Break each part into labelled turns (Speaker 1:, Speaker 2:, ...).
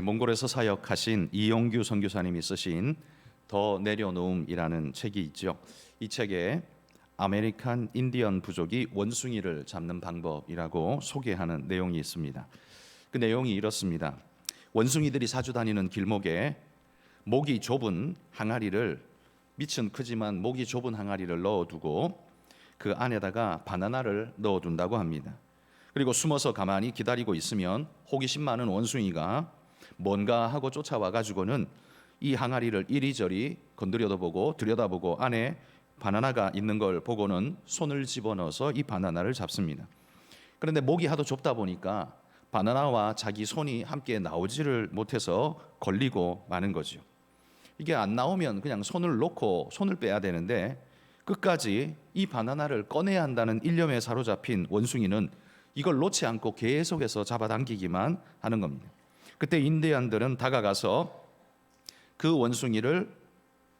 Speaker 1: 몽골에서 사역하신 이용규 선교사님이 쓰신 더 내려놓음이라는 책이 있죠. 이 책에 아메리칸 인디언 부족이 원숭이를 잡는 방법이라고 소개하는 내용이 있습니다. 그 내용이 이렇습니다. 원숭이들이 자주 다니는 길목에 목이 좁은 항아리를, 밑은 크지만 목이 좁은 항아리를 넣어두고 그 안에다가 바나나를 넣어둔다고 합니다. 그리고 숨어서 가만히 기다리고 있으면 호기심 많은 원숭이가 뭔가 하고 쫓아와 가지고는 이 항아리를 이리저리 건드려도 보고 들여다보고 안에 바나나가 있는 걸 보고는 손을 집어넣어서 이 바나나를 잡습니다. 그런데 목이 하도 좁다 보니까 바나나와 자기 손이 함께 나오지를 못해서 걸리고 마는 거죠. 이게 안 나오면 그냥 손을 놓고 손을 빼야 되는데 끝까지 이 바나나를 꺼내야 한다는 일념에 사로잡힌 원숭이는 이걸 놓지 않고 계속해서 잡아당기기만 하는 겁니다. 그때 인디안들은 다가가서 그 원숭이를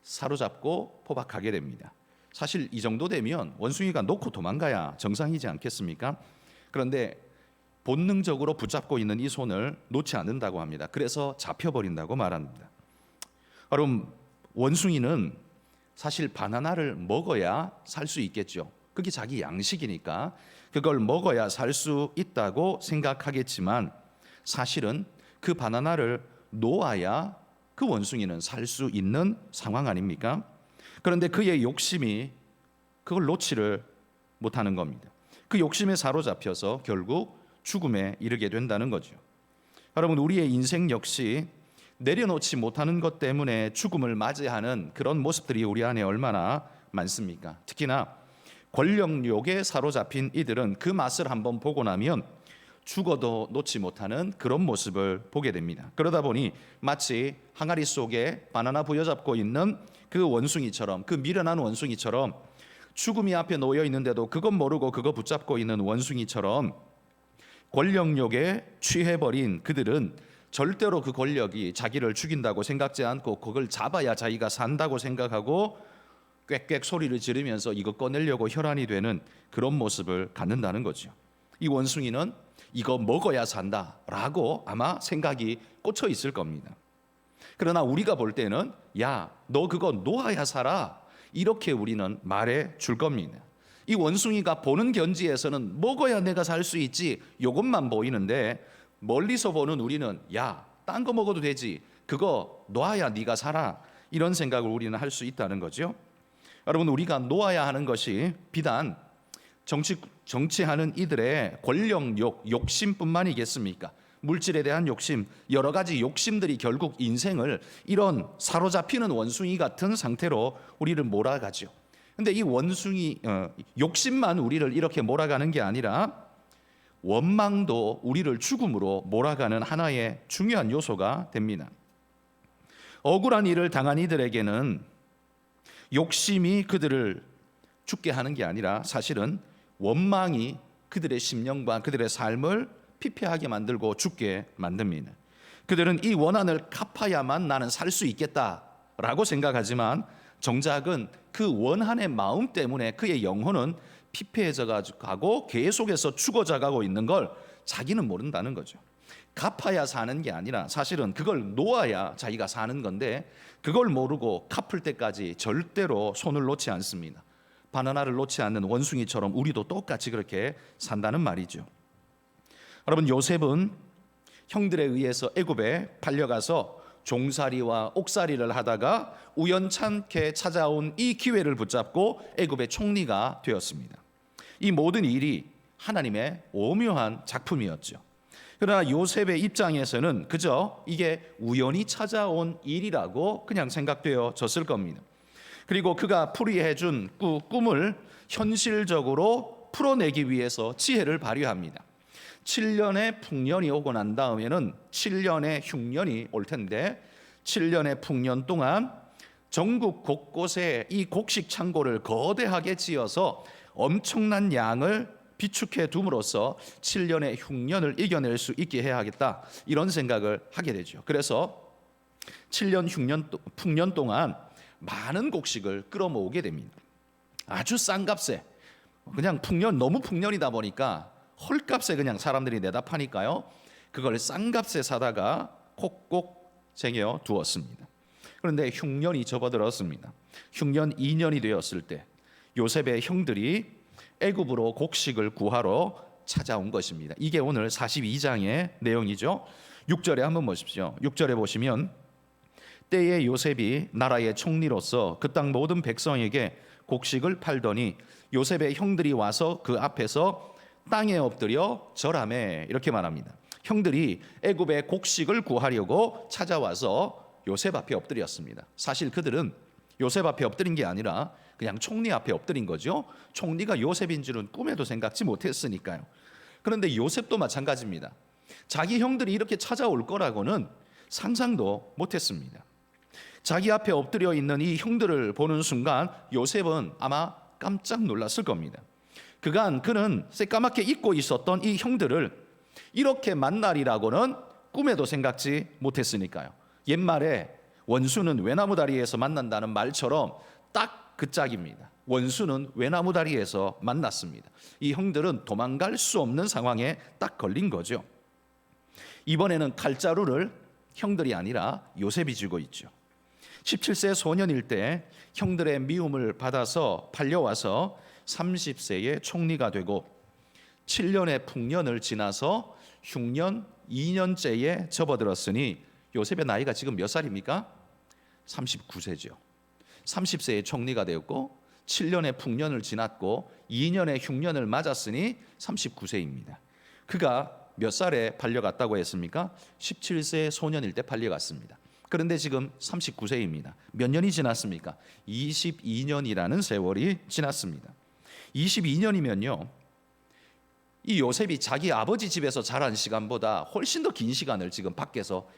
Speaker 1: 사로잡고 포박하게 됩니다. 사실 이 정도 되면 원숭이가 놓고 도망가야 정상이지 않겠습니까? 그런데 본능적으로 붙잡고 있는 이 손을 놓지 않는다고 합니다. 그래서 잡혀버린다고 말합니다. 여러분, 원숭이는 사실 바나나를 먹어야 살 수 있겠죠. 그게 자기 양식이니까 그걸 먹어야 살 수 있다고 생각하겠지만 사실은 그 바나나를 놓아야 그 원숭이는 살 수 있는 상황 아닙니까? 그런데 그의 욕심이 그걸 놓지를 못하는 겁니다. 그 욕심에 사로잡혀서 결국 죽음에 이르게 된다는 거죠. 여러분, 우리의 인생 역시 내려놓지 못하는 것 때문에 죽음을 맞이하는 그런 모습들이 우리 안에 얼마나 많습니까? 특히나 권력욕에 사로잡힌 이들은 그 맛을 한번 보고 나면 죽어도 놓지 못하는 그런 모습을 보게 됩니다. 그러다 보니 마치 항아리 속에 바나나 부여잡고 있는 그 원숭이처럼, 그 미련한 원숭이처럼, 죽음이 앞에 놓여 있는데도 그것 모르고 그거 붙잡고 있는 원숭이처럼 권력욕에 취해버린 그들은 절대로 그 권력이 자기를 죽인다고 생각지 않고 그걸 잡아야 자기가 산다고 생각하고 꽥꽥 소리를 지르면서 이거 꺼내려고 혈안이 되는 그런 모습을 갖는다는 거죠. 이 원숭이는 이거 먹어야 산다라고 아마 생각이 꽂혀 있을 겁니다. 그러나 우리가 볼 때는 야, 너 그거 놓아야 살아, 이렇게 우리는 말해 줄 겁니다. 이 원숭이가 보는 견지에서는 먹어야 내가 살 수 있지, 이것만 보이는데 멀리서 보는 우리는 야, 딴 거 먹어도 되지, 그거 놓아야 네가 살아, 이런 생각을 우리는 할 수 있다는 거죠. 여러분, 우리가 놓아야 하는 것이 비단 정치하는 이들의 권력욕, 욕심뿐만이겠습니까? 물질에 대한 욕심, 여러 가지 욕심들이 결국 인생을 이런 사로잡히는 원숭이 같은 상태로 우리를 몰아가죠. 근데 이 원숭이 욕심만 우리를 이렇게 몰아가는 게 아니라 원망도 우리를 죽음으로 몰아가는 하나의 중요한 요소가 됩니다. 억울한 일을 당한 이들에게는 욕심이 그들을 죽게 하는 게 아니라 사실은 원망이 그들의 심령과 그들의 삶을 피폐하게 만들고 죽게 만듭니다. 그들은 이 원한을 갚아야만 나는 살 수 있겠다라고 생각하지만 정작은 그 원한의 마음 때문에 그의 영혼은 피폐해져 가고 계속해서 죽어져 가고 있는 걸 자기는 모른다는 거죠. 갚아야 사는 게 아니라 사실은 그걸 놓아야 자기가 사는 건데 그걸 모르고 갚을 때까지 절대로 손을 놓지 않습니다. 바나나를 놓지 않는 원숭이처럼 우리도 똑같이 그렇게 산다는 말이죠. 여러분, 요셉은 형들에 의해서 애굽에 팔려가서 종살이와 옥살이를 하다가 우연찮게 찾아온 이 기회를 붙잡고 애굽의 총리가 되었습니다. 이 모든 일이 하나님의 오묘한 작품이었죠. 그러나 요셉의 입장에서는 그저 이게 우연히 찾아온 일이라고 그냥 생각되어졌을 겁니다. 그리고 그가 풀이해준 꿈을 현실적으로 풀어내기 위해서 지혜를 발휘합니다. 7년의 풍년이 오고 난 다음에는 7년의 흉년이 올 텐데 7년의 풍년 동안 전국 곳곳에 이 곡식 창고를 거대하게 지어서 엄청난 양을 비축해 둠으로써 7년의 흉년을 이겨낼 수 있게 해야겠다, 이런 생각을 하게 되죠. 그래서 7년 풍년 동안 많은 곡식을 끌어모으게 됩니다. 아주 싼 값에, 그냥 너무 풍년이다 보니까 헐값에 그냥 사람들이 내다 파니까요, 그걸 싼 값에 사다가 콕콕 쟁여 두었습니다. 그런데 흉년이 접어들었습니다. 흉년 2년이 되었을 때 요셉의 형들이 애굽으로 곡식을 구하러 찾아온 것입니다. 이게 오늘 42장의 내용이죠. 6절에 한번 보십시오. 6절에 보시면 때에 요셉이 나라의 총리로서 그 땅 모든 백성에게 곡식을 팔더니 요셉의 형들이 와서 그 앞에서 땅에 엎드려 절하매, 이렇게 말합니다. 형들이 애굽의 곡식을 구하려고 찾아와서 요셉 앞에 엎드렸습니다. 사실 그들은 요셉 앞에 엎드린 게 아니라 그냥 총리 앞에 엎드린 거죠. 총리가 요셉인 줄은 꿈에도 생각지 못했으니까요. 그런데 요셉도 마찬가지입니다. 자기 형들이 이렇게 찾아올 거라고는 상상도 못했습니다. 자기 앞에 엎드려 있는 이 형들을 보는 순간 요셉은 아마 깜짝 놀랐을 겁니다. 그간 그는 새까맣게 잊고 있었던 이 형들을 이렇게 만날이라고는 꿈에도 생각지 못했으니까요. 옛말에 원수는 외나무 다리에서 만난다는 말처럼 딱 그 짝입니다. 원수는 외나무 다리에서 만났습니다. 이 형들은 도망갈 수 없는 상황에 딱 걸린 거죠. 이번에는 칼자루를 형들이 아니라 요셉이 쥐고 있죠. 17세 소년일 때 형들의 미움을 받아서 팔려와서 30세에 총리가 되고 7년의 풍년을 지나서 흉년 2년째에 접어들었으니 요셉의 나이가 지금 몇 살입니까? 39세죠. 30세에 총리가 되었고 7년의 풍년을 지났고 2년의 흉년을 맞았으니 39세입니다. 그가 몇 살에 팔려갔다고 했습니까? 17세 소년일 때 팔려갔습니다. 그런데 지금 39세입니다. 몇 년이 지났습니까? 22년이라는 세월이 지났습니다. 22년이면요, 이 요셉이 자기 아버지 집에서 자란 시간보다 훨씬 더 긴 시간을 지금 밖에서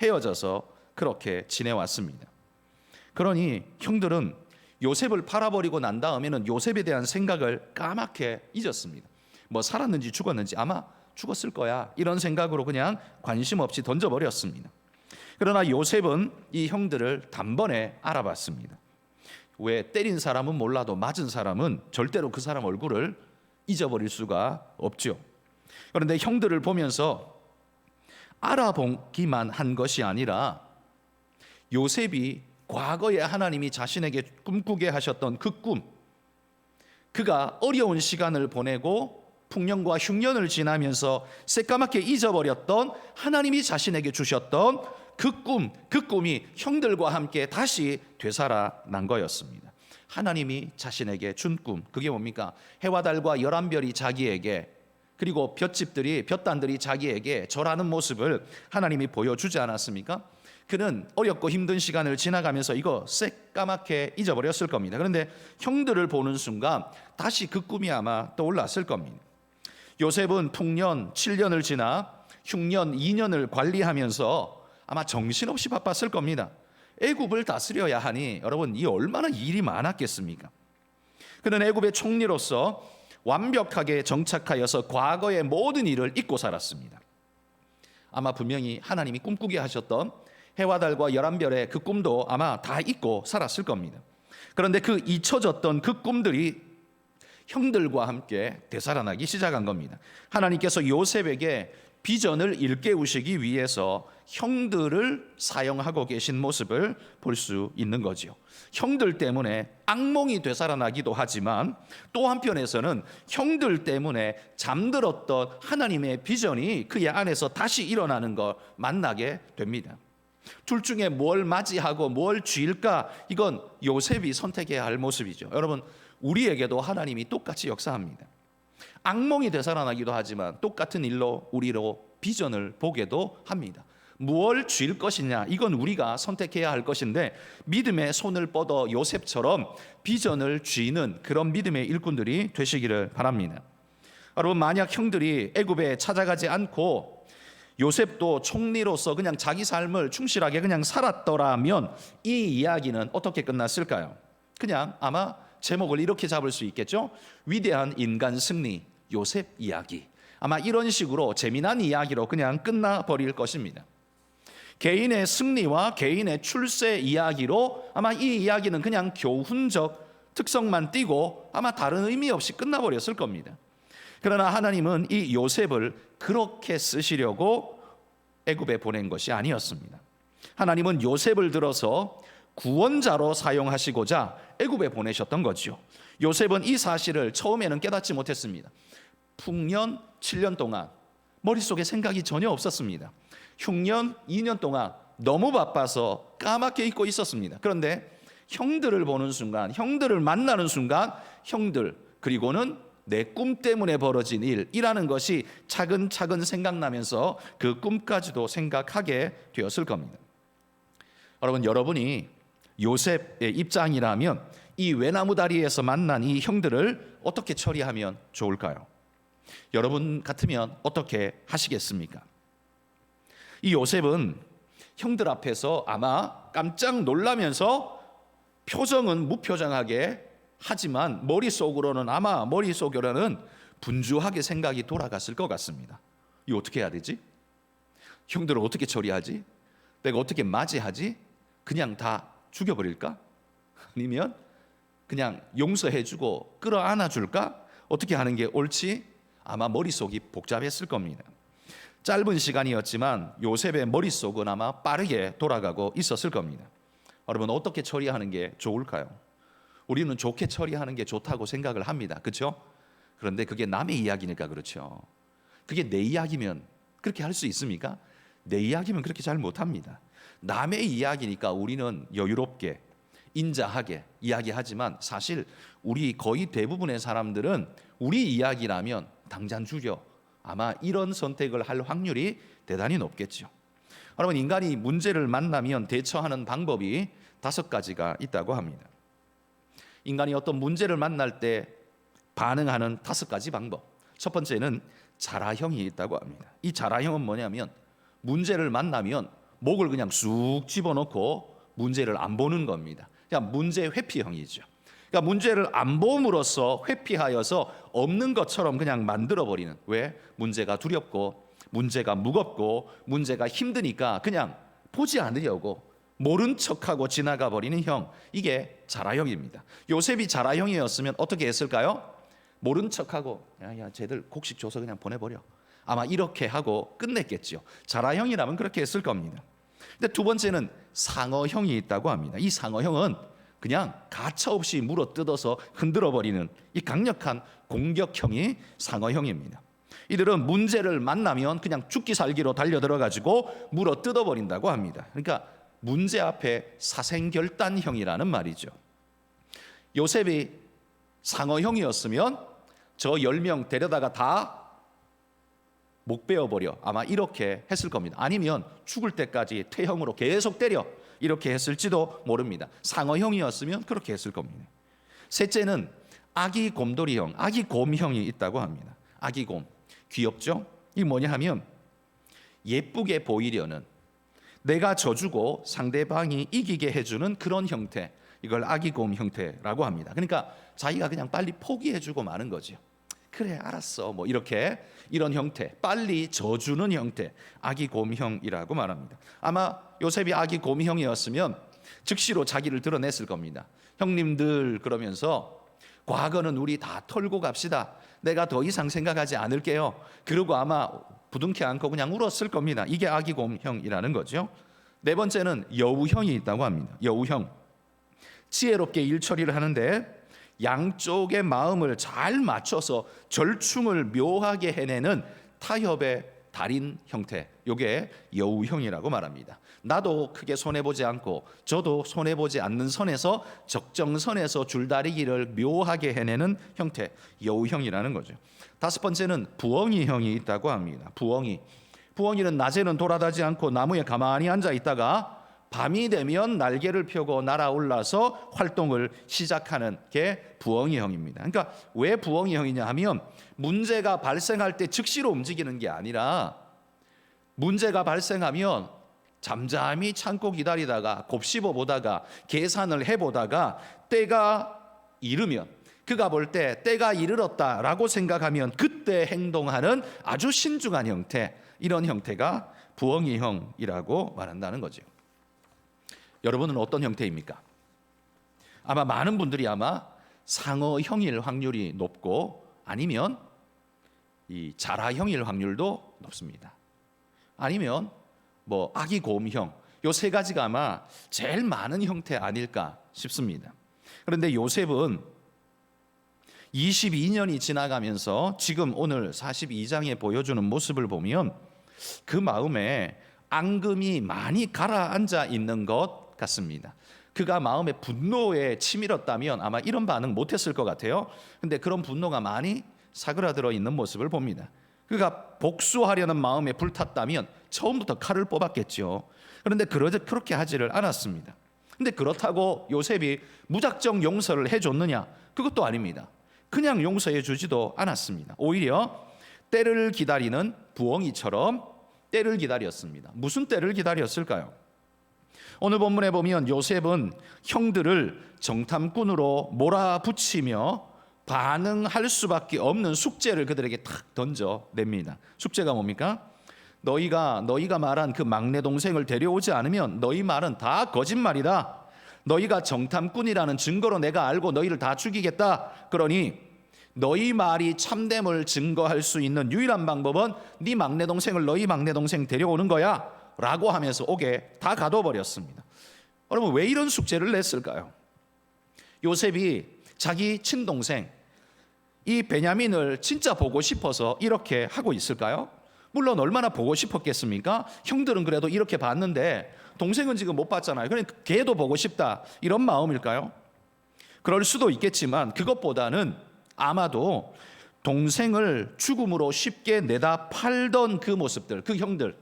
Speaker 1: 헤어져서 그렇게 지내왔습니다. 그러니 형들은 요셉을 팔아버리고 난 다음에는 요셉에 대한 생각을 까맣게 잊었습니다. 뭐 살았는지 죽었는지 아마 죽었을 거야, 이런 생각으로 그냥 관심 없이 던져버렸습니다. 그러나 요셉은 이 형들을 단번에 알아봤습니다. 왜? 때린 사람은 몰라도 맞은 사람은 절대로 그 사람 얼굴을 잊어버릴 수가 없죠. 그런데 형들을 보면서 알아보기만 한 것이 아니라 요셉이 과거에 하나님이 자신에게 꿈꾸게 하셨던 그 꿈, 그가 어려운 시간을 보내고 풍년과 흉년을 지나면서 새까맣게 잊어버렸던 하나님이 자신에게 주셨던 그 꿈이 형들과 함께 다시 되살아난 거였습니다. 하나님이 자신에게 준 꿈, 그게 뭡니까? 해와 달과 11별이 자기에게, 그리고 볏단들이 자기에게 절하는 모습을 하나님이 보여주지 않았습니까? 그는 어렵고 힘든 시간을 지나가면서 이거 새까맣게 잊어버렸을 겁니다. 그런데 형들을 보는 순간 다시 그 꿈이 아마 떠올랐을 겁니다. 요셉은 풍년 7년을 지나 흉년 2년을 관리하면서 아마 정신없이 바빴을 겁니다. 애굽을 다스려야 하니 여러분, 이 얼마나 일이 많았겠습니까? 그는 애굽의 총리로서 완벽하게 정착하여서 과거의 모든 일을 잊고 살았습니다. 아마 분명히 하나님이 꿈꾸게 하셨던 해와 달과 11별의 그 꿈도 아마 다 잊고 살았을 겁니다. 그런데 그 잊혀졌던 그 꿈들이 형들과 함께 되살아나기 시작한 겁니다. 하나님께서 요셉에게 비전을 일깨우시기 위해서 형들을 사용하고 계신 모습을 볼 수 있는 거죠. 형들 때문에 악몽이 되살아나기도 하지만 또 한편에서는 형들 때문에 잠들었던 하나님의 비전이 그의 안에서 다시 일어나는 걸 만나게 됩니다. 둘 중에 뭘 맞이하고 뭘 쥐일까? 이건 요셉이 선택해야 할 모습이죠. 여러분, 우리에게도 하나님이 똑같이 역사합니다. 악몽이 되살아나기도 하지만 똑같은 일로 우리로 비전을 보게도 합니다. 무엇을 쥘 것이냐, 이건 우리가 선택해야 할 것인데 믿음의 손을 뻗어 요셉처럼 비전을 쥐는 그런 믿음의 일꾼들이 되시기를 바랍니다. 여러분, 만약 형들이 애굽에 찾아가지 않고 요셉도 총리로서 그냥 자기 삶을 충실하게 그냥 살았더라면 이 이야기는 어떻게 끝났을까요? 그냥 아마 제목을 이렇게 잡을 수 있겠죠? 위대한 인간 승리, 요셉 이야기. 아마 이런 식으로 재미난 이야기로 그냥 끝나버릴 것입니다. 개인의 승리와 개인의 출세 이야기로 아마 이 이야기는 그냥 교훈적 특성만 띠고 아마 다른 의미 없이 끝나버렸을 겁니다. 그러나 하나님은 이 요셉을 그렇게 쓰시려고 애굽에 보낸 것이 아니었습니다. 하나님은 요셉을 들어서 구원자로 사용하시고자 애굽에 보내셨던 거죠. 요셉은 이 사실을 처음에는 깨닫지 못했습니다. 풍년 7년 동안 머릿속에 생각이 전혀 없었습니다. 흉년 2년 동안 너무 바빠서 까맣게 잊고 있었습니다. 그런데 형들을 보는 순간, 형들을 만나는 순간, 형들 그리고는 내 꿈 때문에 벌어진 일이라는 것이 차근차근 생각나면서 그 꿈까지도 생각하게 되었을 겁니다. 여러분이 요셉의 입장이라면 이 외나무 다리에서 만난 이 형들을 어떻게 처리하면 좋을까요? 여러분 같으면 어떻게 하시겠습니까? 이 요셉은 형들 앞에서 아마 깜짝 놀라면서 표정은 무표정하게 하지만 머릿속으로는 분주하게 생각이 돌아갔을 것 같습니다. 이거 어떻게 해야 되지? 형들을 어떻게 처리하지? 내가 어떻게 맞이하지? 그냥 다 죽여버릴까? 아니면 그냥 용서해주고 끌어안아줄까? 어떻게 하는 게 옳지? 아마 머릿속이 복잡했을 겁니다. 짧은 시간이었지만 요셉의 머릿속은 아마 빠르게 돌아가고 있었을 겁니다. 여러분, 어떻게 처리하는 게 좋을까요? 우리는 좋게 처리하는 게 좋다고 생각을 합니다. 그렇죠? 그런데 그게 남의 이야기니까 그렇죠. 그게 내 이야기면 그렇게 할 수 있습니까? 내 이야기면 그렇게 잘 못합니다. 남의 이야기니까 우리는 여유롭게 인자하게 이야기하지만 사실 우리 거의 대부분의 사람들은 우리 이야기라면 당장 죽여, 아마 이런 선택을 할 확률이 대단히 높겠죠. 여러분, 인간이 문제를 만나면 대처하는 방법이 5가지가 있다고 합니다. 인간이 어떤 문제를 만날 때 반응하는 5가지 방법. 첫 번째는 자라형이 있다고 합니다. 이 자라형은 뭐냐면 문제를 만나면 목을 그냥 쑥 집어넣고 문제를 안 보는 겁니다. 그냥 문제 회피형이죠. 그러니까 문제를 안 봄으로써 회피하여서 없는 것처럼 그냥 만들어버리는. 왜? 문제가 두렵고 문제가 무겁고 문제가 힘드니까 그냥 보지 않으려고 모른 척하고 지나가 버리는 형. 이게 자라형입니다. 요셉이 자라형이었으면 어떻게 했을까요? 모른 척하고 야 쟤들 곡식 줘서 그냥 보내버려. 아마 이렇게 하고 끝냈겠죠. 자라형이라면 그렇게 했을 겁니다. 근데 두 번째는 상어형이 있다고 합니다. 이 상어형은 그냥 가차없이 물어뜯어서 흔들어버리는 이 강력한 공격형이 상어형입니다. 이들은 문제를 만나면 그냥 죽기 살기로 달려들어가지고 물어뜯어버린다고 합니다. 그러니까 문제 앞에 사생결단형이라는 말이죠. 요셉이 상어형이었으면 저 10명 데려다가 다 목 베어버려, 아마 이렇게 했을 겁니다. 아니면 죽을 때까지 퇴형으로 계속 때려, 이렇게 했을지도 모릅니다. 상어형이었으면 그렇게 했을 겁니다. 셋째는 아기곰돌이형, 아기곰형이 있다고 합니다. 아기곰, 귀엽죠? 이게 뭐냐 하면 예쁘게 보이려는, 내가 져주고 상대방이 이기게 해주는 그런 형태, 이걸 아기곰 형태라고 합니다. 그러니까 자기가 그냥 빨리 포기해주고 마는 거죠. 그래 알았어, 뭐 이렇게, 이런 형태, 빨리 져주는 형태, 아기곰형이라고 말합니다. 아마 요셉이 아기곰형이었으면 즉시로 자기를 드러냈을 겁니다. 형님들, 그러면서 과거는 우리 다 털고 갑시다. 내가 더 이상 생각하지 않을게요. 그러고 아마 부둥켜 안고 그냥 울었을 겁니다. 이게 아기곰형이라는 거죠. 네 번째는 여우형이 있다고 합니다. 여우형, 지혜롭게 일 처리를 하는데 양쪽의 마음을 잘 맞춰서 절충을 묘하게 해내는 타협의 달인 형태, 이게 여우형이라고 말합니다. 나도 크게 손해보지 않고 저도 손해보지 않는 선에서, 적정선에서 줄다리기를 묘하게 해내는 형태, 여우형이라는 거죠. 5번째는 부엉이형이 있다고 합니다. 부엉이는 낮에는 돌아다니지 않고 나무에 가만히 앉아 있다가 밤이 되면 날개를 펴고 날아올라서 활동을 시작하는 게 부엉이형입니다. 그러니까 왜 부엉이형이냐 하면 문제가 발생할 때 즉시로 움직이는 게 아니라 문제가 발생하면 잠잠히 참고 기다리다가 곱씹어 보다가 계산을 해보다가 때가 이르면, 그가 볼 때 때가 이르렀다라고 생각하면 그때 행동하는 아주 신중한 형태, 이런 형태가 부엉이형이라고 말한다는 거죠. 여러분은 어떤 형태입니까? 아마 많은 분들이 아마 상어형일 확률이 높고 아니면 이 자라형일 확률도 높습니다. 아니면 뭐 아기 곰형, 요 세 가지가 아마 제일 많은 형태 아닐까 싶습니다. 그런데 요셉은 22년이 지나가면서 지금 오늘 42장에 보여주는 모습을 보면 그 마음에 앙금이 많이 가라앉아 있는 것 같습니다. 그가 마음에 분노에 치밀었다면 아마 이런 반응 못했을 것 같아요. 근데 그런 분노가 많이 사그라들어 있는 모습을 봅니다. 그가 복수하려는 마음에 불탔다면 처음부터 칼을 뽑았겠죠. 그런데 그렇게 하지를 않았습니다. 근데 그렇다고 요셉이 무작정 용서를 해줬느냐? 그것도 아닙니다. 그냥 용서해 주지도 않았습니다. 오히려 때를 기다리는 부엉이처럼 때를 기다렸습니다. 무슨 때를 기다렸을까요? 오늘 본문에 보면 요셉은 형들을 정탐꾼으로 몰아붙이며 반응할 수밖에 없는 숙제를 그들에게 탁 던져냅니다. 숙제가 뭡니까? 너희가 말한 그 막내 동생을 데려오지 않으면 너희 말은 다 거짓말이다. 너희가 정탐꾼이라는 증거로 내가 알고 너희를 다 죽이겠다. 그러니 너희 말이 참됨을 증거할 수 있는 유일한 방법은 네 막내 동생을 너희 막내 동생 데려오는 거야 라고 하면서 옥에 다 가둬버렸습니다. 여러분, 왜 이런 숙제를 냈을까요? 요셉이 자기 친동생 이 베냐민을 진짜 보고 싶어서 이렇게 하고 있을까요? 물론 얼마나 보고 싶었겠습니까? 형들은 그래도 이렇게 봤는데 동생은 지금 못 봤잖아요. 그러니까 걔도 보고 싶다, 이런 마음일까요? 그럴 수도 있겠지만 그것보다는 아마도 동생을 죽음으로 쉽게 내다 팔던 그 모습들, 그 형들,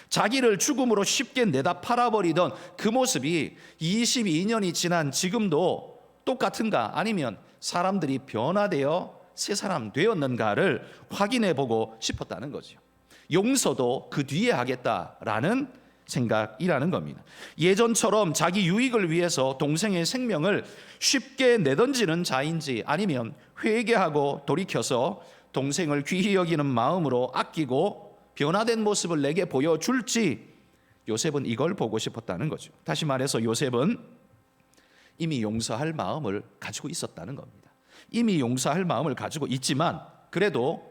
Speaker 1: 자기를 죽음으로 쉽게 내다 팔아버리던 그 모습이 22년이 지난 지금도 똑같은가, 아니면 사람들이 변화되어 새 사람 되었는가를 확인해 보고 싶었다는 거죠. 용서도 그 뒤에 하겠다라는 생각이라는 겁니다. 예전처럼 자기 유익을 위해서 동생의 생명을 쉽게 내던지는 자인지, 아니면 회개하고 돌이켜서 동생을 귀히 여기는 마음으로 아끼고 변화된 모습을 내게 보여줄지, 요셉은 이걸 보고 싶었다는 거죠. 다시 말해서 요셉은 이미 용서할 마음을 가지고 있었다는 겁니다. 이미 용서할 마음을 가지고 있지만 그래도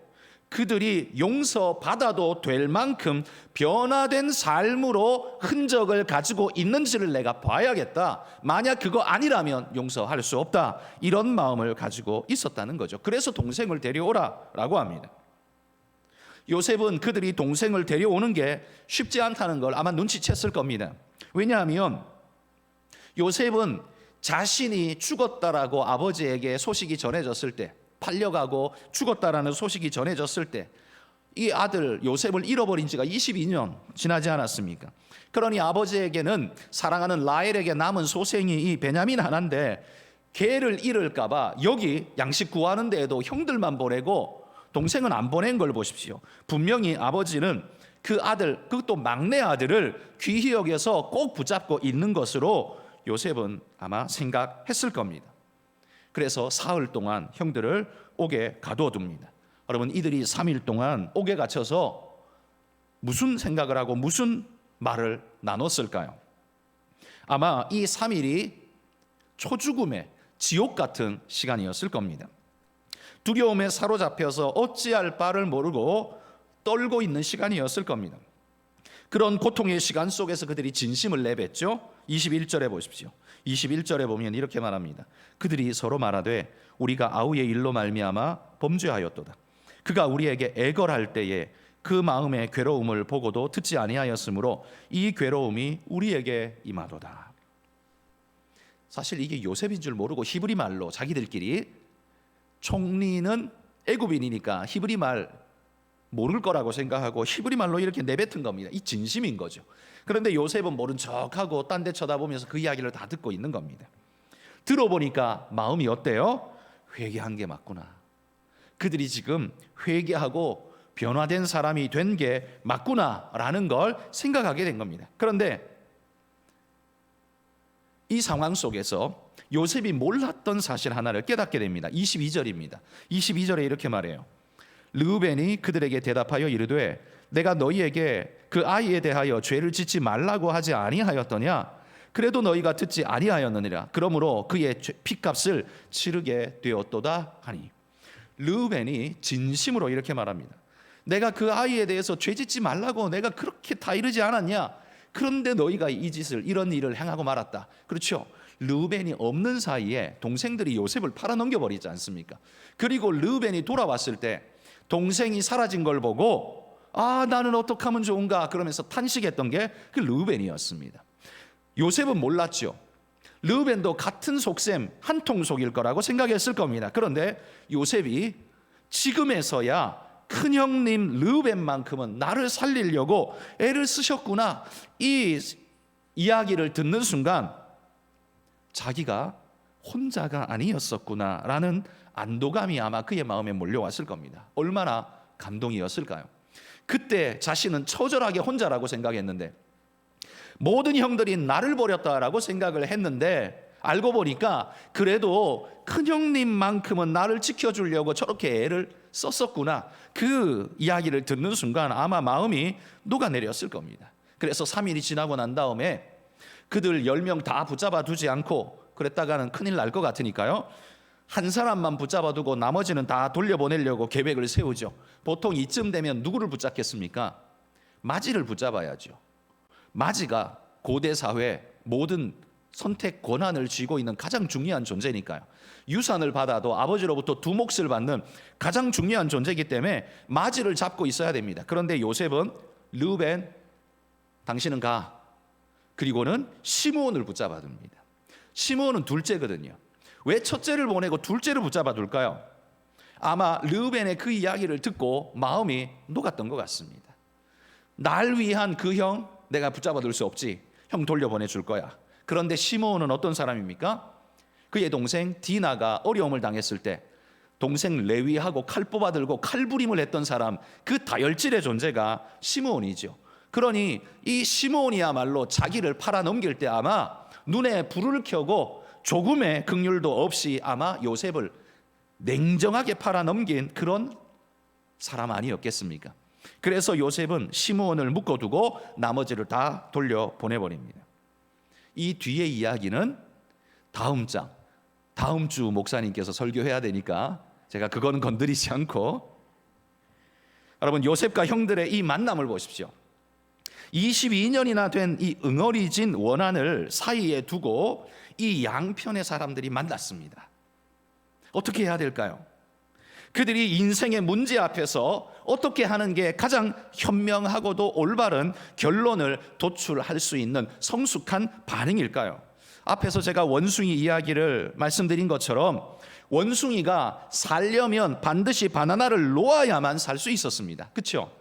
Speaker 1: 그들이 용서받아도 될 만큼 변화된 삶으로 흔적을 가지고 있는지를 내가 봐야겠다. 만약 그거 아니라면 용서할 수 없다. 이런 마음을 가지고 있었다는 거죠. 그래서 동생을 데려오라라고 합니다. 요셉은 그들이 동생을 데려오는 게 쉽지 않다는 걸 아마 눈치챘을 겁니다. 왜냐하면 요셉은 자신이 죽었다라고 아버지에게 소식이 전해졌을 때, 팔려가고 죽었다라는 소식이 전해졌을 때 이 아들 요셉을 잃어버린 지가 22년 지나지 않았습니까? 그러니 아버지에게는 사랑하는 라헬에게 남은 소생이 이 베냐민 하나인데 걔를 잃을까 봐 여기 양식 구하는 데에도 형들만 보내고 동생은 안 보낸 걸 보십시오. 분명히 아버지는 그 아들, 그것도 막내 아들을 귀히 여겨서 꼭 붙잡고 있는 것으로 요셉은 아마 생각했을 겁니다. 그래서 사흘 동안 형들을 옥에 가둬둡니다. 여러분, 이들이 3일 동안 옥에 갇혀서 무슨 생각을 하고 무슨 말을 나눴을까요? 아마 이 3일이 초죽음의 지옥 같은 시간이었을 겁니다. 두려움에 사로잡혀서 어찌할 바를 모르고 떨고 있는 시간이었을 겁니다. 그런 고통의 시간 속에서 그들이 진심을 내뱉죠. 21절에 보십시오. 21절에 보면 이렇게 말합니다. 그들이 서로 말하되 우리가 아우의 일로 말미암아 범죄하였도다. 그가 우리에게 애걸할 때에 그 마음의 괴로움을 보고도 듣지 아니하였으므로 이 괴로움이 우리에게 임하도다. 사실 이게 요셉인 줄 모르고 히브리 말로 자기들끼리, 총리는 애굽인이니까 히브리 말 모를 거라고 생각하고 히브리 말로 이렇게 내뱉은 겁니다. 이 진심인 거죠. 그런데 요셉은 모른 척하고 딴 데 쳐다보면서 그 이야기를 다 듣고 있는 겁니다. 들어보니까 마음이 어때요? 회개한 게 맞구나. 그들이 지금 회개하고 변화된 사람이 된 게 맞구나라는 걸 생각하게 된 겁니다. 그런데 이 상황 속에서 요셉이 몰랐던 사실 하나를 깨닫게 됩니다. 22절입니다. 22절에 이렇게 말해요. 르우벤이 그들에게 대답하여 이르되 내가 너희에게 그 아이에 대하여 죄를 짓지 말라고 하지 아니하였더냐? 그래도 너희가 듣지 아니하였느니라. 그러므로 그의 핏값을 치르게 되었도다 하니. 르우벤이 진심으로 이렇게 말합니다. 내가 그 아이에 대해서 죄짓지 말라고 내가 그렇게 다 이르지 않았냐? 그런데 너희가 이 짓을, 이런 일을 행하고 말았다. 그렇죠? 르우벤이 없는 사이에 동생들이 요셉을 팔아넘겨버리지 않습니까? 그리고 르우벤이 돌아왔을 때 동생이 사라진 걸 보고 나는 어떻게 하면 좋은가 그러면서 탄식했던 게 그 르우벤이었습니다. 요셉은 몰랐죠. 르우벤도 같은 속셈, 한 통 속일 거라고 생각했을 겁니다. 그런데 요셉이 지금에서야 큰형님 르우벤만큼은 나를 살리려고 애를 쓰셨구나, 이 이야기를 듣는 순간 자기가 혼자가 아니었었구나라는 안도감이 아마 그의 마음에 몰려왔을 겁니다. 얼마나 감동이었을까요? 그때 자신은 처절하게 혼자라고 생각했는데 모든 형들이 나를 버렸다라고 생각을 했는데 알고 보니까 그래도 큰형님만큼은 나를 지켜주려고 저렇게 애를 썼었구나. 그 이야기를 듣는 순간 아마 마음이 녹아내렸을 겁니다. 그래서 3일이 지나고 난 다음에 그들 10명 다 붙잡아 두지 않고, 그랬다가는 큰일 날 것 같으니까요, 한 사람만 붙잡아 두고 나머지는 다 돌려보내려고 계획을 세우죠. 보통 이쯤 되면 누구를 붙잡겠습니까? 마지를 붙잡아야죠. 마지가 고대 사회 모든 선택 권한을 쥐고 있는 가장 중요한 존재니까요. 유산을 받아도 아버지로부터 두 몫을 받는 가장 중요한 존재이기 때문에 마지를 잡고 있어야 됩니다. 그런데 요셉은 르우벤 당신은 가. 그리고는 시므온을 붙잡아 둡니다. 시므온은 둘째거든요. 왜 첫째를 보내고 둘째를 붙잡아 둘까요? 아마 르우벤의 그 이야기를 듣고 마음이 녹았던 것 같습니다. 날 위한 그 형 내가 붙잡아 둘 수 없지. 형 돌려보내줄 거야. 그런데 시므온은 어떤 사람입니까? 그의 동생 디나가 어려움을 당했을 때 동생 레위하고 칼 뽑아들고 칼부림을 했던 사람, 그 다혈질의 존재가 시므온이죠. 그러니 이 시므온이야말로 자기를 팔아넘길 때 아마 눈에 불을 켜고 조금의 긍휼도 없이 아마 요셉을 냉정하게 팔아넘긴 그런 사람 아니었겠습니까? 그래서 요셉은 시므온을 묶어두고 나머지를 다 돌려보내버립니다. 이 뒤의 이야기는 다음 장, 다음 주 목사님께서 설교해야 되니까 제가 그거는 건드리지 않고, 여러분 요셉과 형들의 이 만남을 보십시오. 22년이나 된 이 응어리진 원한을 사이에 두고 이 양편의 사람들이 만났습니다. 어떻게 해야 될까요? 그들이 인생의 문제 앞에서 어떻게 하는 게 가장 현명하고도 올바른 결론을 도출할 수 있는 성숙한 반응일까요? 앞에서 제가 원숭이 이야기를 말씀드린 것처럼 원숭이가 살려면 반드시 바나나를 놓아야만 살 수 있었습니다. 그렇죠?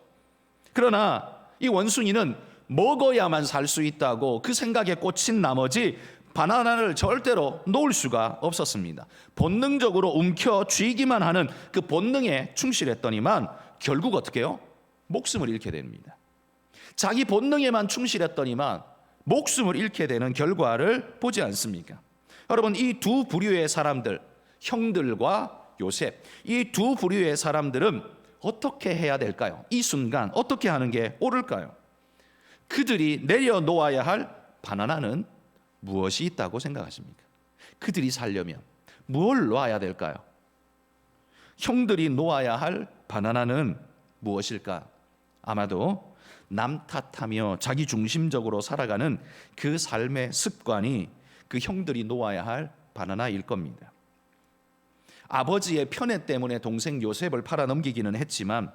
Speaker 1: 그러나 이 원숭이는 먹어야만 살 수 있다고 그 생각에 꽂힌 나머지 바나나를 절대로 놓을 수가 없었습니다. 본능적으로 움켜쥐기만 하는 그 본능에 충실했더니만 결국 어떻게 해요? 목숨을 잃게 됩니다. 자기 본능에만 충실했더니만 목숨을 잃게 되는 결과를 보지 않습니까? 여러분 이 두 부류의 사람들, 형들과 요셉, 이 두 부류의 사람들은 어떻게 해야 될까요? 이 순간 어떻게 하는 게 옳을까요? 그들이 내려놓아야 할 바나나는 무엇이 있다고 생각하십니까? 그들이 살려면 뭘 놓아야 될까요? 형들이 놓아야 할 바나나는 무엇일까? 아마도 남 탓하며 자기 중심적으로 살아가는 그 삶의 습관이 그 형들이 놓아야 할 바나나일 겁니다. 아버지의 편애 때문에 동생 요셉을 팔아넘기기는 했지만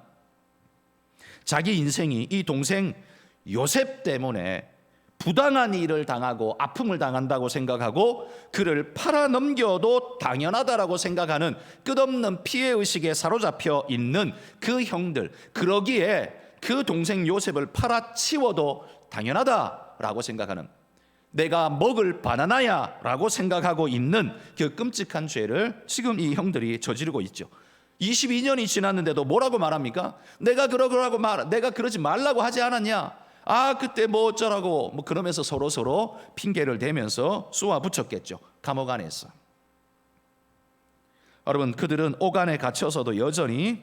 Speaker 1: 자기 인생이 이 동생 요셉 때문에 부당한 일을 당하고 아픔을 당한다고 생각하고 그를 팔아넘겨도 당연하다라고 생각하는 끝없는 피해의식에 사로잡혀 있는 그 형들, 그러기에 그 동생 요셉을 팔아치워도 당연하다라고 생각하는, 내가 먹을 바나나야 라고 생각하고 있는 그 끔찍한 죄를 지금 이 형들이 저지르고 있죠. 22년이 지났는데도 뭐라고 말합니까? 내가 그러지 말라고 하지 않았냐? 그때 뭐 어쩌라고 뭐 그러면서 서로 핑계를 대면서 쏘아 붙였겠죠. 감옥 안에서. 여러분 그들은 옥안에 갇혀서도 여전히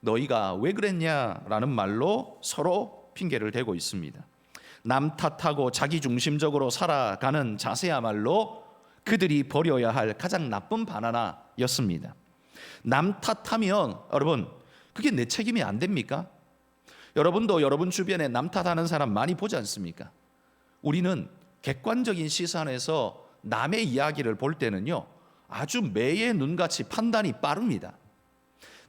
Speaker 1: 너희가 왜 그랬냐라는 말로 서로 핑계를 대고 있습니다. 남 탓하고 자기 중심적으로 살아가는 자세야말로 그들이 버려야 할 가장 나쁜 바나나였습니다. 남 탓하면 여러분 그게 내 책임이 안 됩니까? 여러분도 여러분 주변에 남 탓하는 사람 많이 보지 않습니까? 우리는 객관적인 시선에서 남의 이야기를 볼 때는요, 아주 매의 눈같이 판단이 빠릅니다.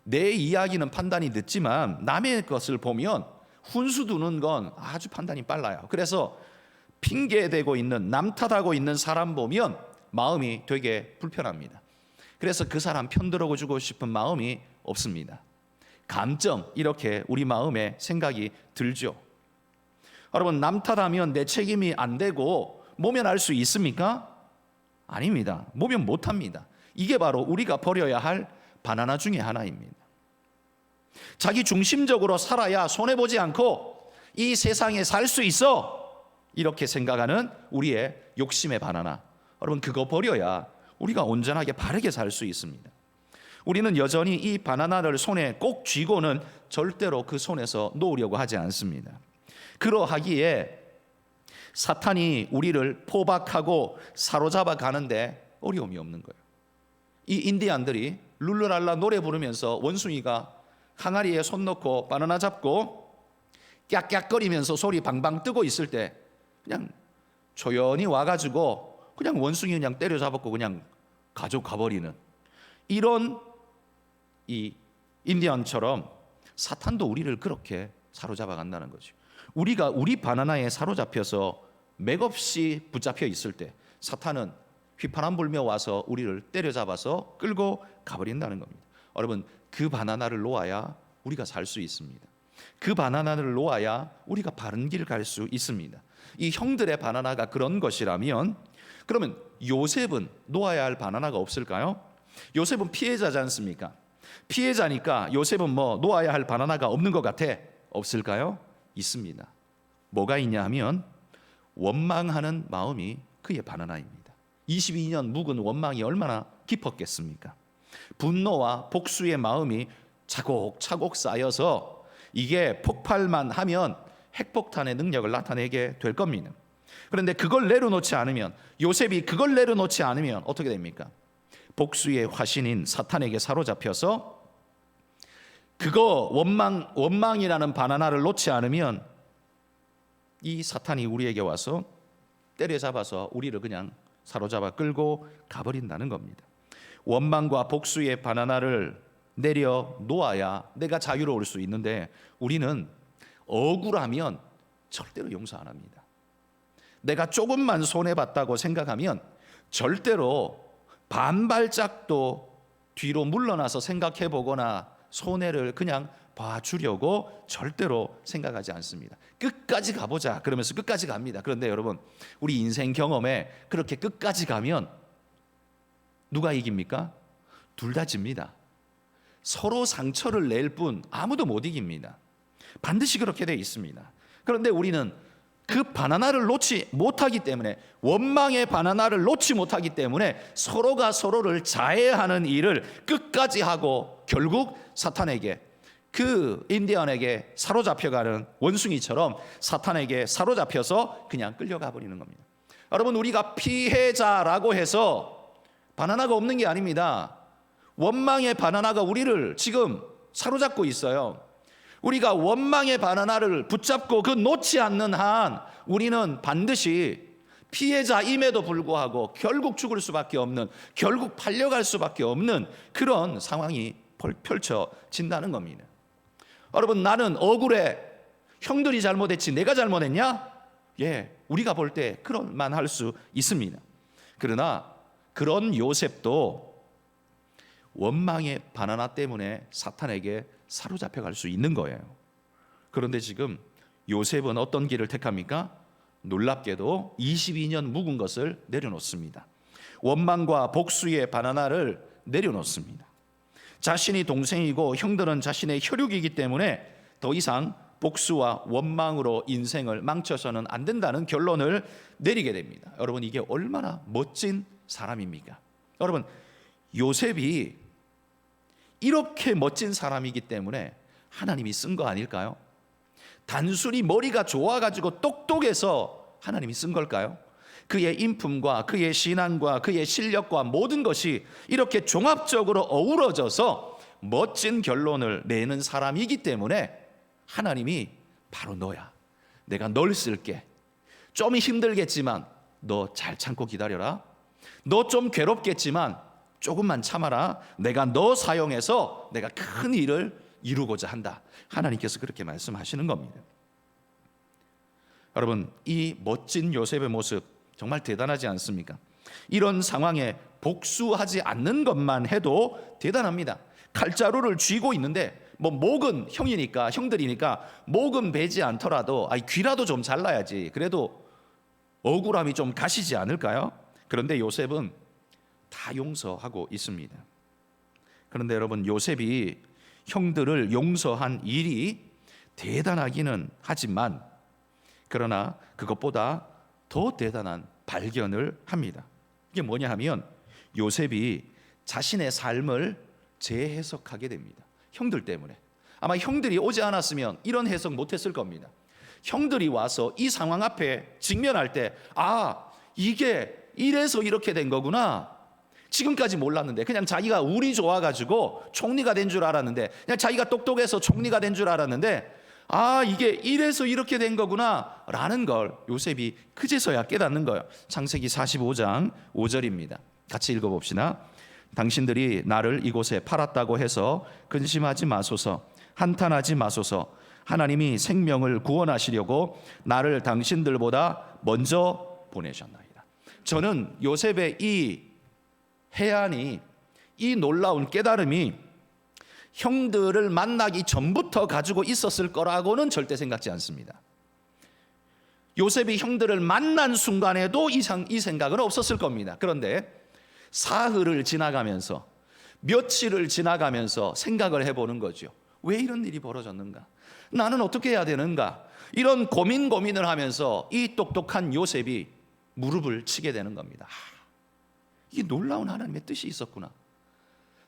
Speaker 1: 내 이야기는 판단이 늦지만 남의 것을 보면 훈수 두는 건 아주 판단이 빨라요. 그래서 핑계대고 있는, 남 탓하고 있는 사람 보면 마음이 되게 불편합니다. 그래서 그 사람 편들어 주고 싶은 마음이 없습니다. 감정, 이렇게 우리 마음에 생각이 들죠. 여러분, 남 탓하면 내 책임이 안 되고 모면할 수 있습니까? 아닙니다. 모면 못합니다. 이게 바로 우리가 버려야 할 바나나 중에 하나입니다. 자기 중심적으로 살아야 손해보지 않고 이 세상에 살 수 있어, 이렇게 생각하는 우리의 욕심의 바나나, 여러분, 그거 버려야 우리가 온전하게 바르게 살 수 있습니다. 우리는 여전히 이 바나나를 손에 꼭 쥐고는 절대로 그 손에서 놓으려고 하지 않습니다. 그러하기에 사탄이 우리를 포박하고 사로잡아 가는데 어려움이 없는 거예요. 이 인디안들이 룰루랄라 노래 부르면서 원숭이가 항아리에 손 넣고 바나나 잡고 깍깍거리면서 소리 방방 뜨고 있을 때 그냥 조용히 와가지고 그냥 원숭이 그냥 때려잡았고 그냥 가져가버리는, 이런 이 인디언처럼 사탄도 우리를 그렇게 사로잡아 간다는 거죠. 우리가 우리 바나나에 사로잡혀서 맥없이 붙잡혀 있을 때 사탄은 휘파람 불며 와서 우리를 때려잡아서 끌고 가버린다는 겁니다. 여러분, 그 바나나를 놓아야 우리가 살 수 있습니다. 그 바나나를 놓아야 우리가 바른 길 갈 수 있습니다. 이 형들의 바나나가 그런 것이라면 그러면 요셉은 놓아야 할 바나나가 없을까요? 요셉은 피해자지 않습니까? 피해자니까 요셉은 뭐 놓아야 할 바나나가 없는 것 같아? 없을까요? 있습니다. 뭐가 있냐 하면 원망하는 마음이 그의 바나나입니다. 22년 묵은 원망이 얼마나 깊었겠습니까? 분노와 복수의 마음이 차곡차곡 쌓여서 이게 폭발만 하면 핵폭탄의 능력을 나타내게 될 겁니다. 그런데 그걸 내려놓지 않으면, 요셉이 그걸 내려놓지 않으면 어떻게 됩니까? 복수의 화신인 사탄에게 사로잡혀서 그거 원망이라는 바나나를 놓지 않으면 이 사탄이 우리에게 와서 때려잡아서 우리를 그냥 사로잡아 끌고 가버린다는 겁니다. 원망과 복수의 바나나를 내려놓아야 내가 자유로울 수 있는데 우리는 억울하면 절대로 용서 안 합니다. 내가 조금만 손해봤다고 생각하면 절대로 반발짝도 뒤로 물러나서 생각해보거나 손해를 그냥 봐주려고 절대로 생각하지 않습니다. 끝까지 가보자 그러면서 끝까지 갑니다. 그런데 여러분, 우리 인생 경험에 그렇게 끝까지 가면 누가 이깁니까? 둘 다 집니다. 서로 상처를 낼 뿐 아무도 못 이깁니다. 반드시 그렇게 되어 있습니다. 그런데 우리는 그 바나나를 놓지 못하기 때문에, 원망의 바나나를 놓지 못하기 때문에 서로가 서로를 자해하는 일을 끝까지 하고 결국 사탄에게, 그 인디언에게 사로잡혀가는 원숭이처럼 사탄에게 사로잡혀서 그냥 끌려가 버리는 겁니다. 여러분, 우리가 피해자라고 해서 바나나가 없는 게 아닙니다. 원망의 바나나가 우리를 지금 사로잡고 있어요. 우리가 원망의 바나나를 붙잡고 그 놓지 않는 한 우리는 반드시 피해자임에도 불구하고 결국 죽을 수밖에 없는, 결국 팔려갈 수밖에 없는 그런 상황이 펼쳐진다는 겁니다. 여러분, 나는 억울해. 형들이 잘못했지 내가 잘못했냐? 예, 우리가 볼 때 그런 만 할 수 있습니다. 그러나 그런 요셉도 원망의 바나나 때문에 사탄에게 사로잡혀 갈 수 있는 거예요. 그런데 지금 요셉은 어떤 길을 택합니까? 놀랍게도 22년 묵은 것을 내려놓습니다. 원망과 복수의 바나나를 내려놓습니다. 자신이 동생이고 형들은 자신의 혈육이기 때문에 더 이상 복수와 원망으로 인생을 망쳐서는 안 된다는 결론을 내리게 됩니다. 여러분, 이게 얼마나 멋진 사람입니까? 여러분, 요셉이 이렇게 멋진 사람이기 때문에 하나님이 쓴 거 아닐까요? 단순히 머리가 좋아가지고 똑똑해서 하나님이 쓴 걸까요? 그의 인품과 그의 신앙과 그의 실력과 모든 것이 이렇게 종합적으로 어우러져서 멋진 결론을 내는 사람이기 때문에 하나님이 바로 너야. 내가 널 쓸게. 좀 힘들겠지만 너 잘 참고 기다려라. 너 좀 괴롭겠지만 조금만 참아라. 내가 너 사용해서 내가 큰 일을 이루고자 한다. 하나님께서 그렇게 말씀하시는 겁니다. 여러분, 이 멋진 요셉의 모습 정말 대단하지 않습니까? 이런 상황에 복수하지 않는 것만 해도 대단합니다. 칼자루를 쥐고 있는데 목은 형들이니까 목은 베지 않더라도 귀라도 좀 잘라야지. 그래도 억울함이 좀 가시지 않을까요? 그런데 요셉은 다 용서하고 있습니다. 그런데 여러분, 요셉이 형들을 용서한 일이 대단하기는 하지만 그러나 그것보다 더 대단한 발견을 합니다. 이게 뭐냐 하면 요셉이 자신의 삶을 재해석하게 됩니다. 형들 때문에. 아마 형들이 오지 않았으면 이런 해석 못했을 겁니다. 형들이 와서 이 상황 앞에 직면할 때 이게 이래서 이렇게 된 거구나. 지금까지 몰랐는데 그냥 자기가 운이 좋아가지고 총리가 된 줄 알았는데, 그냥 자기가 똑똑해서 총리가 된 줄 알았는데 이게 이래서 이렇게 된 거구나 라는 걸 요셉이 그제서야 깨닫는 거예요. 창세기 45장 5절입니다. 같이 읽어봅시다. 당신들이 나를 이곳에 팔았다고 해서 근심하지 마소서, 한탄하지 마소서. 하나님이 생명을 구원하시려고 나를 당신들보다 먼저 보내셨나이다. 저는 요셉의 이 해안이, 이 놀라운 깨달음이 형들을 만나기 전부터 가지고 있었을 거라고는 절대 생각지 않습니다. 요셉이 형들을 만난 순간에도 이 생각은 없었을 겁니다. 그런데 사흘을 지나가면서, 며칠을 지나가면서 생각을 해보는 거죠. 왜 이런 일이 벌어졌는가? 나는 어떻게 해야 되는가? 이런 고민을 하면서 이 똑똑한 요셉이 무릎을 치게 되는 겁니다. 이게 놀라운 하나님의 뜻이 있었구나.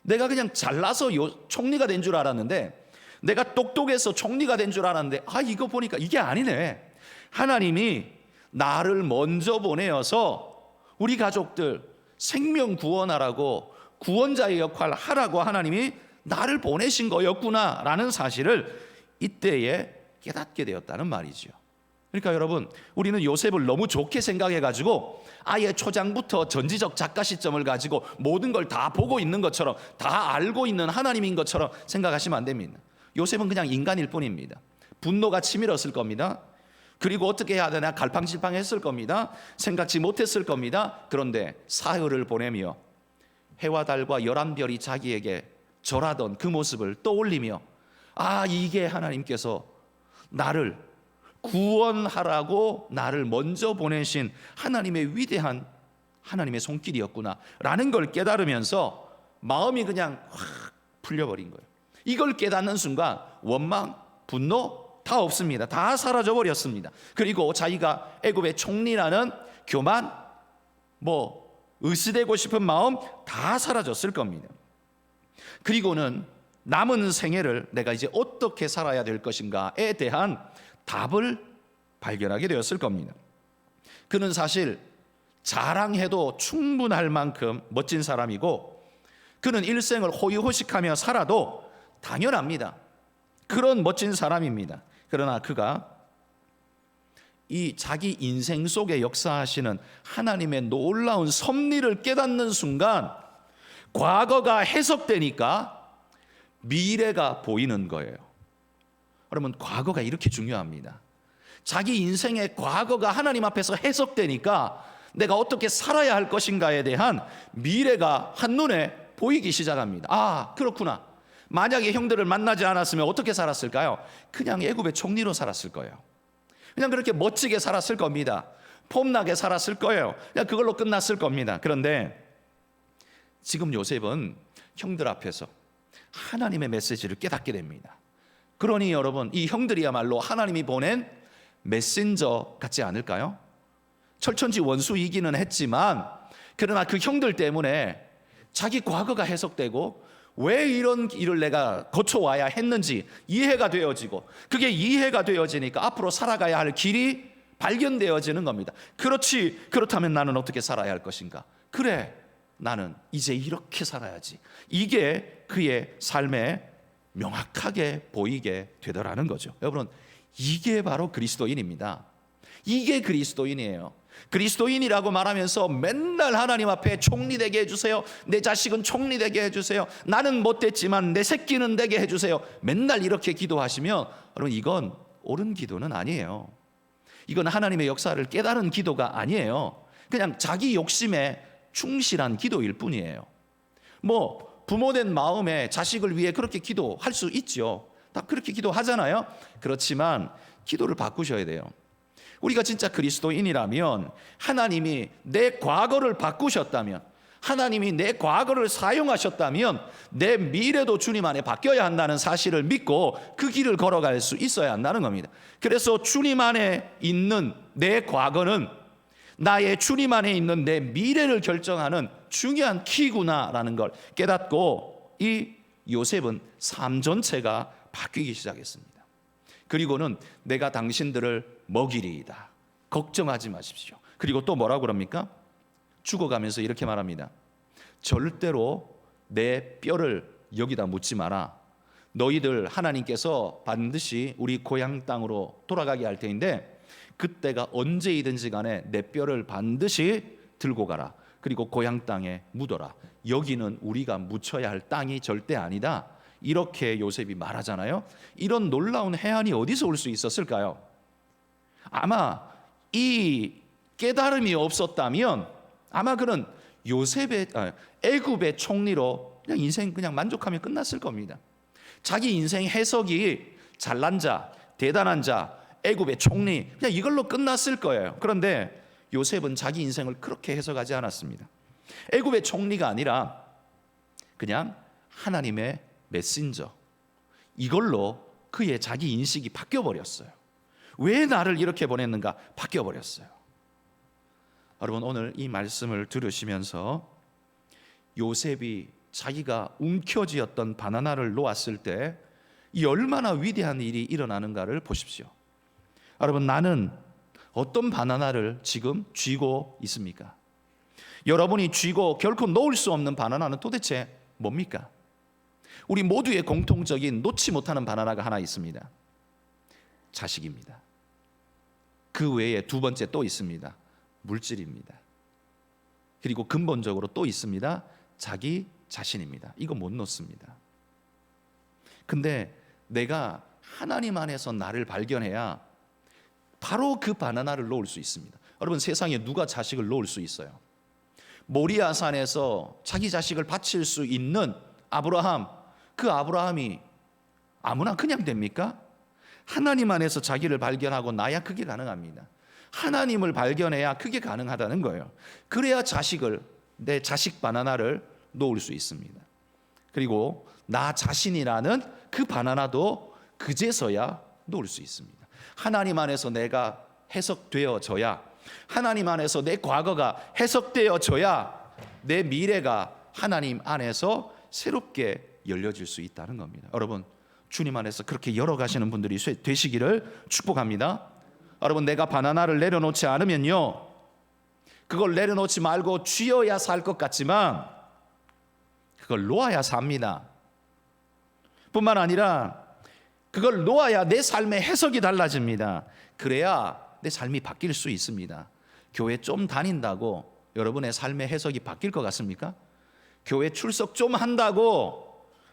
Speaker 1: 내가 그냥 잘나서 총리가 된 줄 알았는데, 내가 똑똑해서 총리가 된 줄 알았는데 이거 보니까 이게 아니네. 하나님이 나를 먼저 보내어서 우리 가족들 생명 구원하라고, 구원자의 역할을 하라고 하나님이 나를 보내신 거였구나 라는 사실을 이때에 깨닫게 되었다는 말이죠. 그러니까 여러분, 우리는 요셉을 너무 좋게 생각해가지고 아예 초장부터 전지적 작가 시점을 가지고 모든 걸 다 보고 있는 것처럼, 다 알고 있는 하나님인 것처럼 생각하시면 안 됩니다. 요셉은 그냥 인간일 뿐입니다. 분노가 치밀었을 겁니다. 그리고 어떻게 해야 되나 갈팡질팡했을 겁니다. 생각지 못했을 겁니다. 그런데 사흘을 보내며 해와 달과 11별이 자기에게 절하던 그 모습을 떠올리며 이게 하나님께서 나를 구원하라고 나를 먼저 보내신 하나님의 위대한 하나님의 손길이었구나 라는 걸 깨달으면서 마음이 그냥 확 풀려버린 거예요. 이걸 깨닫는 순간 원망, 분노 다 없습니다. 다 사라져 버렸습니다. 그리고 자기가 애굽의 총리라는 교만, 의시되고 싶은 마음 다 사라졌을 겁니다. 그리고는 남은 생애를 내가 이제 어떻게 살아야 될 것인가에 대한 답을 발견하게 되었을 겁니다. 그는 사실 자랑해도 충분할 만큼 멋진 사람이고, 그는 일생을 호의호식하며 살아도 당연합니다. 그런 멋진 사람입니다. 그러나 그가 이 자기 인생 속에 역사하시는 하나님의 놀라운 섭리를 깨닫는 순간 과거가 해석되니까 미래가 보이는 거예요. 여러분, 과거가 이렇게 중요합니다. 자기 인생의 과거가 하나님 앞에서 해석되니까 내가 어떻게 살아야 할 것인가에 대한 미래가 한눈에 보이기 시작합니다. 그렇구나. 만약에 형들을 만나지 않았으면 어떻게 살았을까요? 그냥 애굽의 총리로 살았을 거예요. 그냥 그렇게 멋지게 살았을 겁니다. 폼나게 살았을 거예요. 그냥 그걸로 끝났을 겁니다. 그런데 지금 요셉은 형들 앞에서 하나님의 메시지를 깨닫게 됩니다. 그러니 여러분, 이 형들이야말로 하나님이 보낸 메신저 같지 않을까요? 철천지 원수이기는 했지만, 그러나 그 형들 때문에 자기 과거가 해석되고 왜 이런 일을 내가 거쳐와야 했는지 이해가 되어지고, 그게 이해가 되어지니까 앞으로 살아가야 할 길이 발견되어지는 겁니다. 그렇다면 나는 어떻게 살아야 할 것인가? 그래, 나는 이제 이렇게 살아야지. 이게 그의 삶에 명확하게 보이게 되더라는 거죠. 여러분, 이게 바로 그리스도인입니다. 이게 그리스도인이에요. 그리스도인이라고 말하면서 맨날 하나님 앞에 총리되게 해주세요, 내 자식은 총리되게 해주세요, 나는 못됐지만 내 새끼는 되게 해주세요, 맨날 이렇게 기도하시면 여러분, 이건 옳은 기도는 아니에요. 이건 하나님의 역사를 깨달은 기도가 아니에요. 그냥 자기 욕심에 충실한 기도일 뿐이에요. 뭐 부모된 마음에 자식을 위해 그렇게 기도할 수 있죠. 다 그렇게 기도하잖아요. 그렇지만 기도를 바꾸셔야 돼요. 우리가 진짜 그리스도인이라면 하나님이 내 과거를 바꾸셨다면, 하나님이 내 과거를 사용하셨다면 내 미래도 주님 안에 바뀌어야 한다는 사실을 믿고 그 길을 걸어갈 수 있어야 한다는 겁니다. 그래서 주님 안에 있는 내 과거는 나의 주님 안에 있는 내 미래를 결정하는 중요한 키구나라는 걸 깨닫고 이 요셉은 삶 전체가 바뀌기 시작했습니다. 그리고는 내가 당신들을 먹이리이다, 걱정하지 마십시오. 그리고 또 뭐라고 그럽니까? 죽어가면서 이렇게 말합니다. 절대로 내 뼈를 여기다 묻지 마라. 너희들 하나님께서 반드시 우리 고향 땅으로 돌아가게 할 테인데 그때가 언제이든지 간에 내 뼈를 반드시 들고 가라. 그리고 고향 땅에 묻어라. 여기는 우리가 묻혀야 할 땅이 절대 아니다. 이렇게 요셉이 말하잖아요. 이런 놀라운 해안이 어디서 올 수 있었을까요? 아마 이 깨달음이 없었다면 아마 그는 애굽의 총리로 그냥 인생 그냥 만족하며 끝났을 겁니다. 자기 인생 해석이 잘난 자, 대단한 자, 애굽의 총리, 그냥 이걸로 끝났을 거예요. 그런데 요셉은 자기 인생을 그렇게 해석하지 않았습니다. 애굽의 총리가 아니라 그냥 하나님의 메신저, 이걸로 그의 자기 인식이 바뀌어버렸어요. 왜 나를 이렇게 보냈는가? 바뀌어버렸어요. 여러분, 오늘 이 말씀을 들으시면서 요셉이 자기가 움켜쥐었던 바나나를 놓았을 때 이 얼마나 위대한 일이 일어나는가를 보십시오. 여러분, 나는 어떤 바나나를 지금 쥐고 있습니까? 여러분이 쥐고 결코 놓을 수 없는 바나나는 도대체 뭡니까? 우리 모두의 공통적인 놓지 못하는 바나나가 하나 있습니다. 자식입니다. 그 외에 두 번째 또 있습니다. 물질입니다. 그리고 근본적으로 또 있습니다. 자기 자신입니다. 이거 못 놓습니다. 근데 내가 하나님 안에서 나를 발견해야 바로 그 바나나를 놓을 수 있습니다. 여러분, 세상에 누가 자식을 놓을 수 있어요? 모리아산에서 자기 자식을 바칠 수 있는 아브라함, 그 아브라함이 아무나 그냥 됩니까? 하나님 안에서 자기를 발견하고 나야 그게 가능합니다. 하나님을 발견해야 그게 가능하다는 거예요. 그래야 내 자식 바나나를 놓을 수 있습니다. 그리고 나 자신이라는 그 바나나도 그제서야 놓을 수 있습니다. 하나님 안에서 내가 해석되어져야, 하나님 안에서 내 과거가 해석되어져야 내 미래가 하나님 안에서 새롭게 열려질 수 있다는 겁니다. 여러분, 주님 안에서 그렇게 열어가시는 분들이 되시기를 축복합니다. 여러분, 내가 바나나를 내려놓지 않으면요, 그걸 내려놓지 말고 쥐어야 살 것 같지만 그걸 놓아야 삽니다. 뿐만 아니라 그걸 놓아야 내 삶의 해석이 달라집니다. 그래야 내 삶이 바뀔 수 있습니다. 교회 좀 다닌다고 여러분의 삶의 해석이 바뀔 것 같습니까? 교회 출석 좀 한다고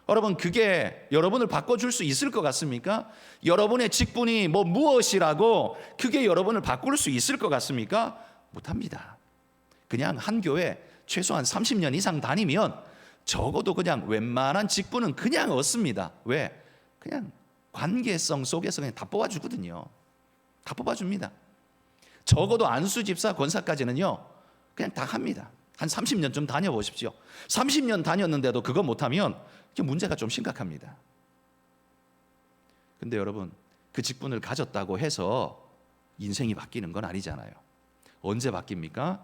Speaker 1: 여러분 그게 여러분을 바꿔줄 수 있을 것 같습니까? 여러분의 직분이 무엇이라고 그게 여러분을 바꿀 수 있을 것 같습니까? 못합니다. 그냥 한 교회 최소한 30년 이상 다니면 적어도 그냥 웬만한 직분은 그냥 얻습니다. 왜? 그냥 관계성 속에서 그냥 다 뽑아주거든요. 다 뽑아줍니다. 적어도 안수, 집사, 권사까지는요 그냥 다 합니다. 한 30년 좀 다녀보십시오. 30년 다녔는데도 그거 못하면 문제가 좀 심각합니다. 근데 여러분, 그 직분을 가졌다고 해서 인생이 바뀌는 건 아니잖아요. 언제 바뀝니까?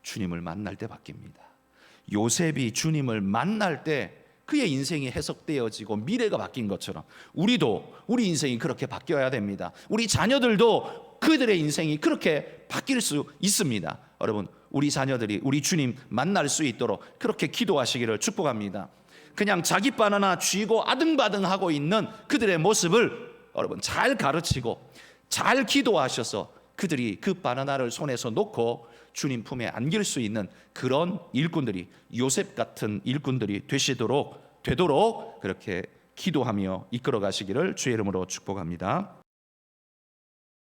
Speaker 1: 주님을 만날 때 바뀝니다. 요셉이 주님을 만날 때 그의 인생이 해석되어지고 미래가 바뀐 것처럼 우리 인생이 그렇게 바뀌어야 됩니다. 우리 자녀들도 그들의 인생이 그렇게 바뀔 수 있습니다. 여러분, 우리 자녀들이 우리 주님 만날 수 있도록 그렇게 기도하시기를 축복합니다. 그냥 자기 바나나 쥐고 아등바등하고 있는 그들의 모습을 여러분 잘 가르치고 잘 기도하셔서 그들이 그 바나나를 손에서 놓고 주님 품에 안길 수 있는 그런 일꾼들이, 요셉 같은 일꾼들이 되도록 그렇게 기도하며 이끌어 가시기를 주의 이름으로 축복합니다.